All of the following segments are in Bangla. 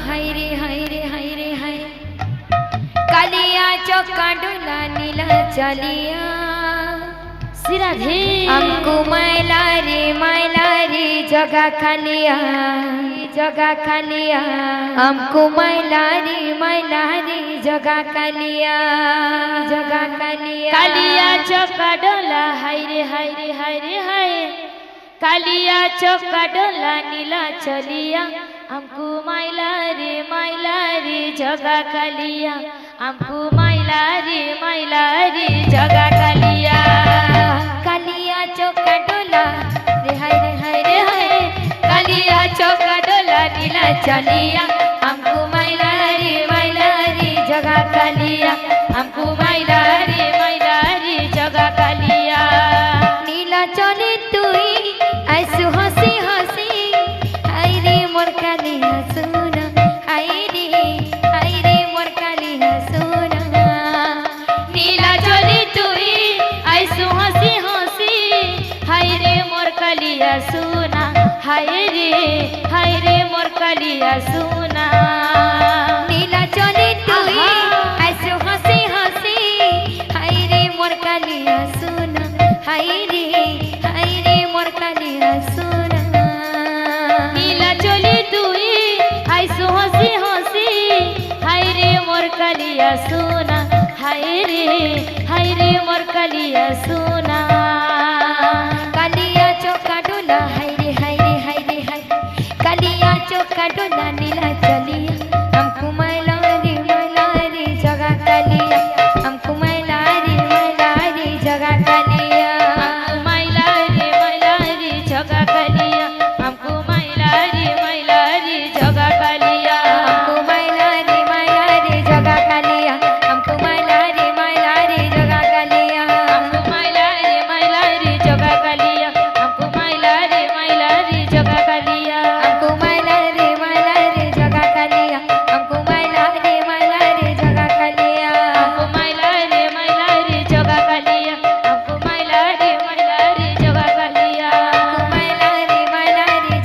हाय रे हाय रे हाय रे हाय कालिया चौका डोला नीला चलिया सिराधे हमको मैला रे जगह खालिया हमको मैला रे जगह खालिया कालिया चौका डोला हाय रे हाय रे हाय रे हाय कालिया चौका डोला नीला चलिया हमको मैला रे जगह खालिया हमको मैला रे जगह खालिया कालिया चौका डोला रे हाय कालिया चौका डोला नीला चलिया हमको मैला रे जगह खालिया हमको मैला रे जगह खालिया नीला चली तुई ऐसु हंसी हंसी हाय रे मोर कालिया सुना हाय रे मोर कालिया सुना नीला चली तुई ऐसु हंसी हंसी हाय रे मोर कालिया सुना हाय रे मोर कालिया सुना नीला चली तुई ऐसु हंसी हंसी हाय रे मोर कालिया सुना हाय रे मोर कालिया सुना नीला चली तुई ऐसु हंसी हंसी हाय रे मोर कालिया सुना हाय रे मोर कालिया सुना कालिया चौका डोला हाय रे कालिया चौका डोला नीला चलिया हमको मैला रे जगह कालिया हमको मैला रे जगह कालिया मैला रे जगह कालिया हमको मैला रे जगह कालिया हमको मैला रे जगह कालिया हमको मैला रे जगह कालिया हमको मैला रे जगह कालिया हमको मैला रे जगह कालिया हमको मैला रे जगह कालिया हमको मैला रे जगह कालिया हमको मैला रे जगह कालिया हमको मैला रे जगह कालिया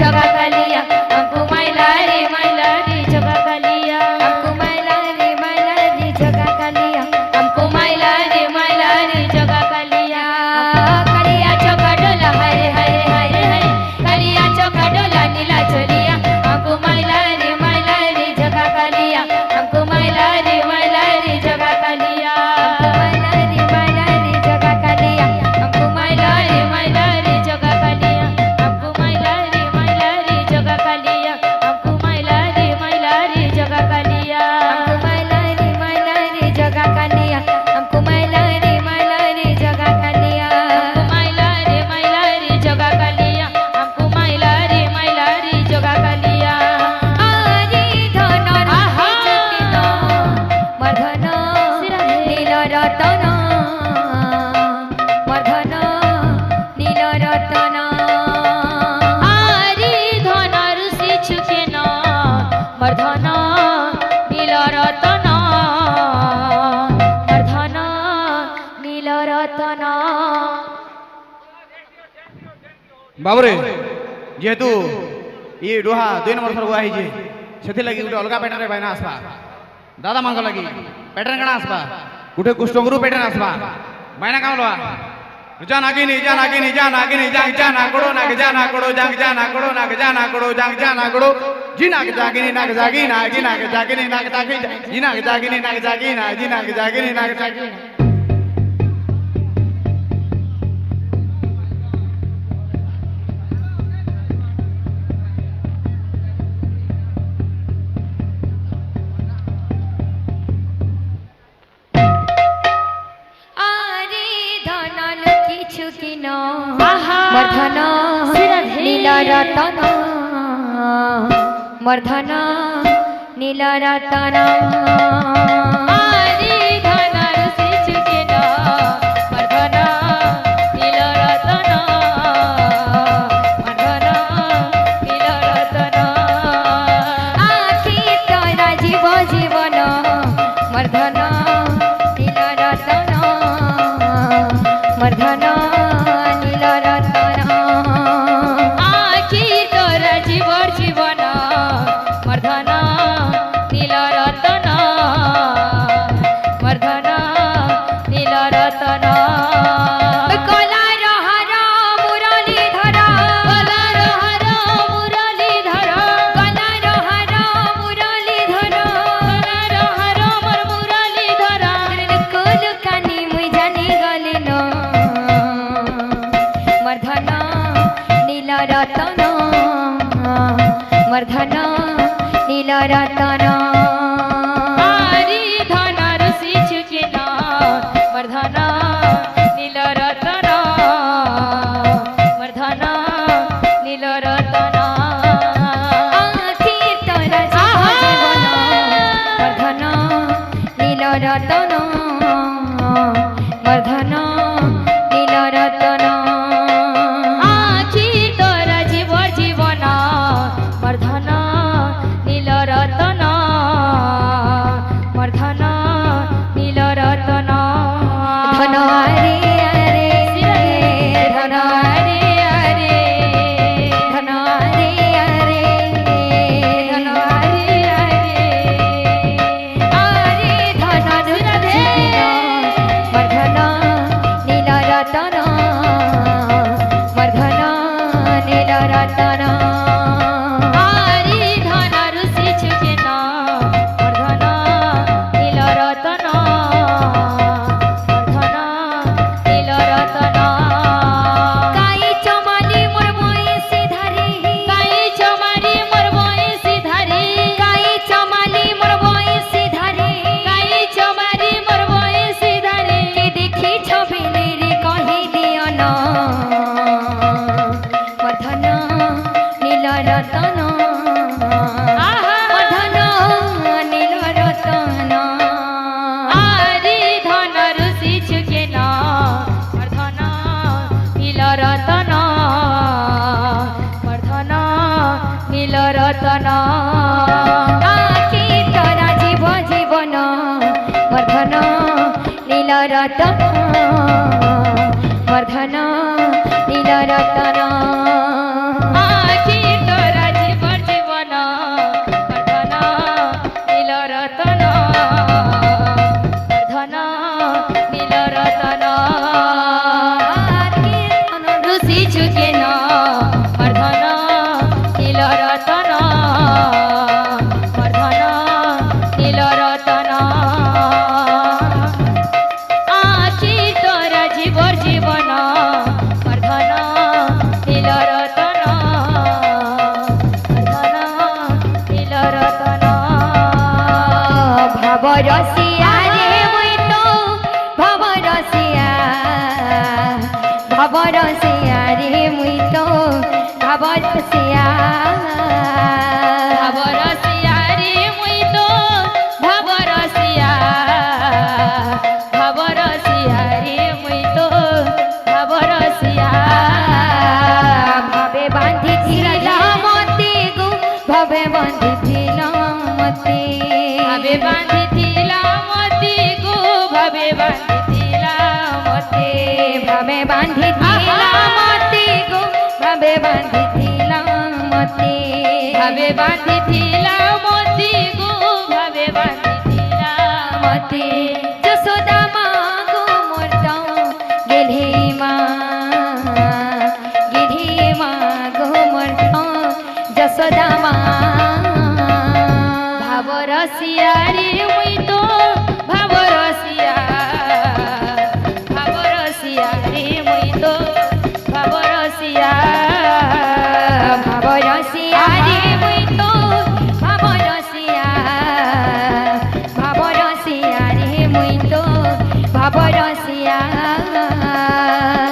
जगह कालिया हमको मैला रे जगह कालिया हमको मैला रे जगह कालिया हमको मैला रे जगह कालिया कालिया चौका डोला हाय कालिया चौका डोला नीला चलिया हमको मैला रे जगह कालिया हमको मैला रे जगह कालिया मैला रे जगह कालिया हमको मैला रे जगह कालिया हमको मैला रे जगह कालिया हमको मैला रे जगह कालिया मैला रे जगह कालिया हमको मैला रे जगह कालिया मैला रे जगह कालिया हमको मैला रे जगह कालिया आरी धन रचित मर्धन नील रतन मर्धन नील रतन आरी धन ऋषि छुकेन मर्धन नील रतन मर्धन नील रतन बाबुरे जेहेतु ये डोहा 2 नंबर थर हुआ है से लगी गोटे अलग पैटर्न रे बायना आसबा दादा मान लगी पैटर्न कणा आसबा गोटे कुष्ठगुरु पैटर्न आसबा बायना काम लवा जान आगे नहीं जाना कोड़ो नाग जाना कोड़ो जांग जाना कोड़ो नाग जाना कोड़ो जांग जाना कोड़ो जी नाग जागी नहीं नाग जागी ना जी नाग जागी नहीं नाग जागी जी नाग जागी नहीं नाग जागी ना जी नाग जागी नहीं नाग जागी आरी धन কিছু কিন মর্ধন নীল রতন মর্ধন নীল রতন आरी धन ऋषि छुकेन मर्धन नील रतन मर्धन नील रतन আখি তোরা জীব জীবন মর্ধন নীল রতন মর্ধন নীল রতন आखी तोरा जीवर जीवन मर्धन নীল রতন আরি ধনর শিশুকিন মর্ধন নীল রতন মর্ধন নীল রতন আখি তোরা জীবন বর্ধন নীল রতন বর্ধন নীল রতন আখি তোর জীব জীবন মর্ধন নীল রতন মর্ধন নীল রতন ধন আরে আরে ধন আরে আরে ধন আরে আরে ধন আরে আরে আরে ধন রাধে বর্ধন নীল রতন বর্ধন নীল রতন আরি ধনর শিশুকিন মর্ধন নীল রতন মর্ধন নীল রতন কাই চমালি মোর বয়সী ধারে কাই চমারি মোর বয়সী ধারে কাই চমালি মোর বয়সী ধারে কাই চমারি মোর বয়সী ধারে কে দেখি ছবিলে রে কহি দিও ন বর্ধন নীল রতন আহা বর্ধন নীল রতন আরি ধনর শিশুকিন মর্ধন নীল রতন মর্ধন নীল রতন আখি তোরা জীব জীবন বর্ধন নীল রতন বর্ধন নীল রতন আখি তোরা জীব জীবন মর্ধন নীল রতন মর্ধন নীল রতন ঋষি ঝুঁকেন মর্ধন নীল রতন মর্ধন নীল রতন আখি তোরা জীবর জীবন মর্ধন নীল রতন মর্ধন নীল রতন ভাব রসিয়া রে মুই তো ভাব রসিয়া রে মুই তো ভাব রসিয়া ভাব রসিয়া রে মুই তো ভাব রসিয়া ভাব রসিয়া রে মুই তো ভাব রসিয়া ভাবে বাঁধিছিল মতি গো ভাবে বাঁধিছিল মতি ভাবে বাঁধিছিলা মতি গো ভাবে বাঁধিছিলা মতি ভাবে বাঁধিছিল মতি গো ভাবে বাঁধিছিল মতি ভাবে বাঁধিছিলা মতি গো ভাবে বাঁধিছিলা মতি যশোদা মা গো মোর গেলি মা গো মোর যশোদা মা ভাব রসিয়া রে মুই তো ভাব রসিয়া ভাব রসিয়া রে মুই তো ভাব রসিয়া ভাব রসিয়া রে মুই তো ভাব রসিয়া রে মুই তো ভাব রসিয়া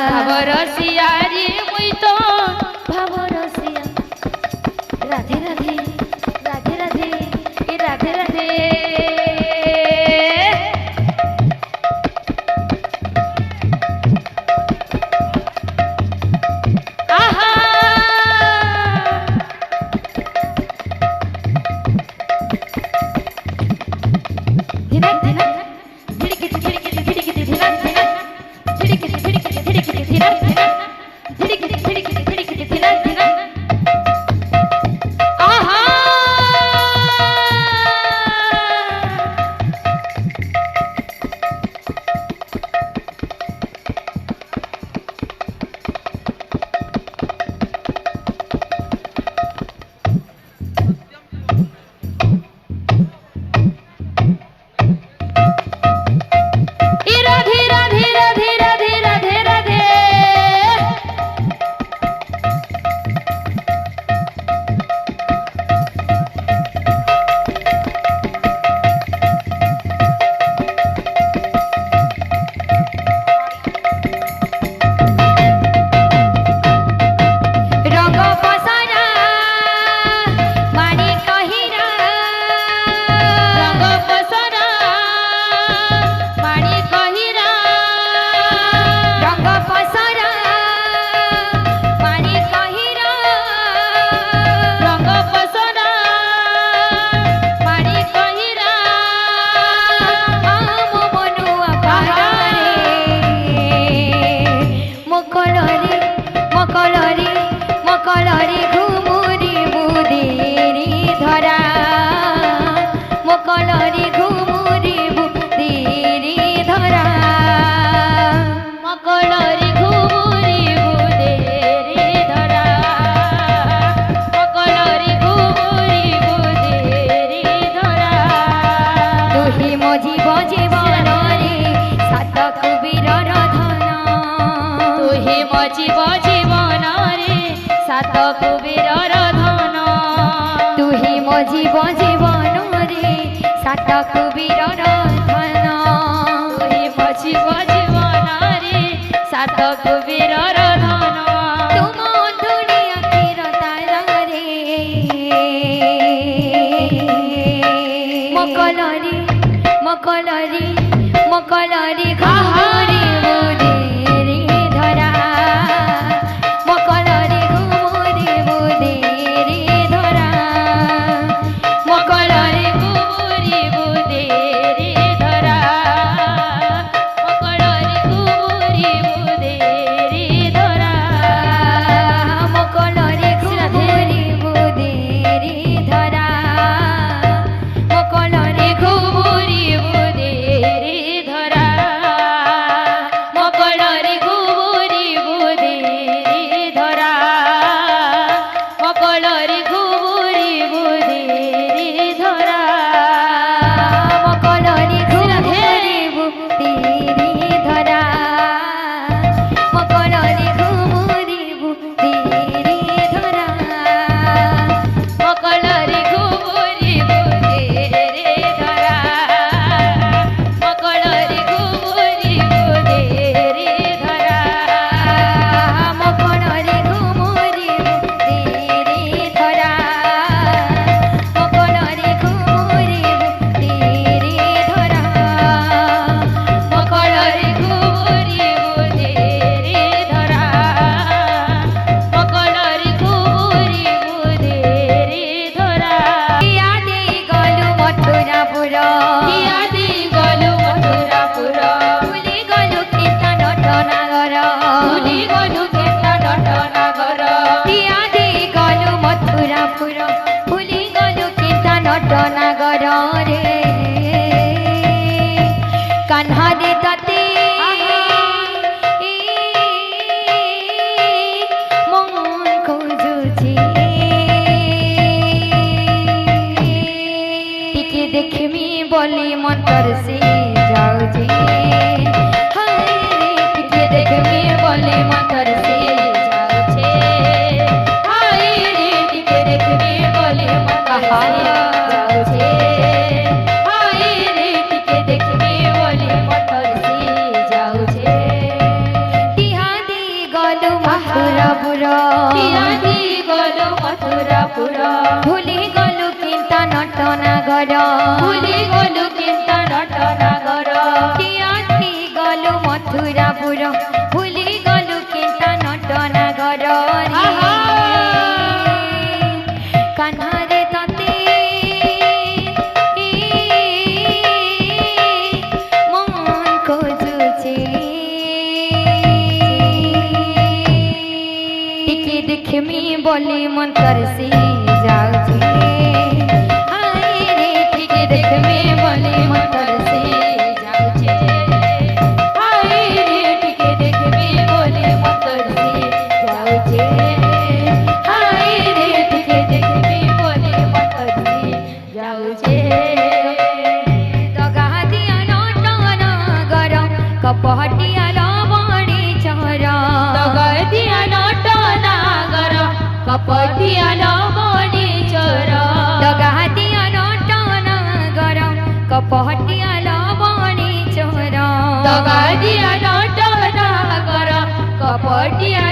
ভাব রসিয়া রে মুই তো ভাব রসিয়া রাধে রাধে রাধে রাধে এ রাধে রাধে কবিরর ধন তুহি মো জীবন রে সাত কবিরর ধন তুই মজিব জীবন রে সাত কবিরর ধন তুম ধুলি আখির তারা রে মকলরি মকলরি মকলরি ঘুমরি বুদে রে ধরা মকলরি ঘুমরি বুদে রে ধরা মকলরে কুবুরি বুদে রে ধরা মকলরে কুবুরি বুদে রে ধরা মকলরি ঘুমরি বুদে রে ধরা মকলরি কুবুরি বুদে রে ধরা মকলরে কুবুরি বুদে রে ধরা মকলরে কুবুরি বুদে রে ধরা মকলরি ঘুমরি বুদে রে ধরা মকলরি ঘুমরি বুদে রে ধরা মকলরে কুবুরি বুদে রে ধরা মকলরে কুবুরি বুদে রে ধরা মকলরি ঘুমরি বুদে রে ধরা মকলরি ঘুমরি বুদে রে ধরা মকলরে কুবুরি বুদে রে ধরা মকলরে কুবুরি বুদে রে ধরা ইয়াদি গলু মথুরাপুর ইয়াদি গলু মথুরাপুর ভুলি গলু কীর্তন নটনাগর ভুলি গলু কীর্তন নটনাগর ইয়াদি গলু মথুরাপুর ভুলি গলু কীর্তন নটনাগর রে কাহ্না দে তাতে মন খোঁজুছি টিকে দেখমি বলি মন্তর সে যাউছি হায় রে টিকে দেখমি বলি মন্তর সে যাচ্ছে হায় রে টিকে দেখবি বলে মন্তর সে যাচ্ছে হায় রে টিকে দেখবি বলে মন্তর সে যাচ্ছে টিহাদি গলু মথুরাপুর ইয়াদি গলু মথুরাপুর ভুলি গলু কীর্তন নটনাগর ভুলি গলু কীর্তন নটনাগর টিয়াদি গলু মথুরাপুর ভুলি গলু কীর্তন নটনাগর রে কান্হারে তাতে মন খোঁজুছে টিকে দেখমি বলি মন্তর সে যাউছি হায় রে টিকে দেখমি বলি মন্তর সে যাচ্ছে হায় রে টিকে দেখবি বলে মন্তর সে যাচ্ছে হায় রে টিকে দেখবি বলে মন্তর সে যাচ্ছে দগাদিয়া নটনাগর কপটিয়া লবণী চহর তগদিয়া নটনাগর কপটিয়া লবণী চর দগাদিয়া নটনাগর কপটিয়া লবণী চহর তগদিয়া নটনাগর কপটিয়া